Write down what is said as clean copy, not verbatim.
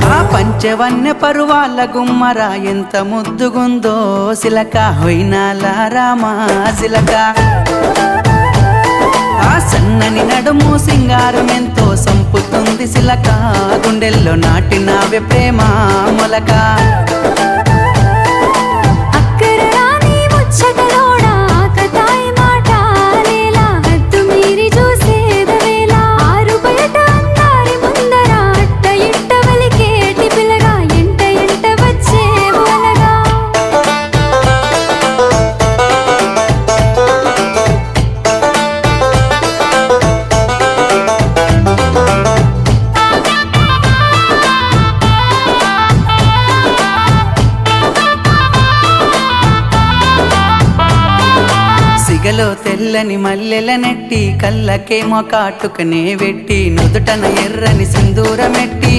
ఆ పంచవన్య పరువాల గుమ్మరా ఎంత ముద్దుగుందో సిలక హొయినాల రామా సిలక ఆ సన్నని నడుము సింగారం ఎంతో సంపుతుంది సిలక గుండెల్లో నాటినావే ప్రేమ మొలక సిగలో తెల్లని మల్లెల నెట్టి కళ్ళకేమో కాటుకనే వెట్టి నుదుటన ఎర్రని సింధూరమెట్టి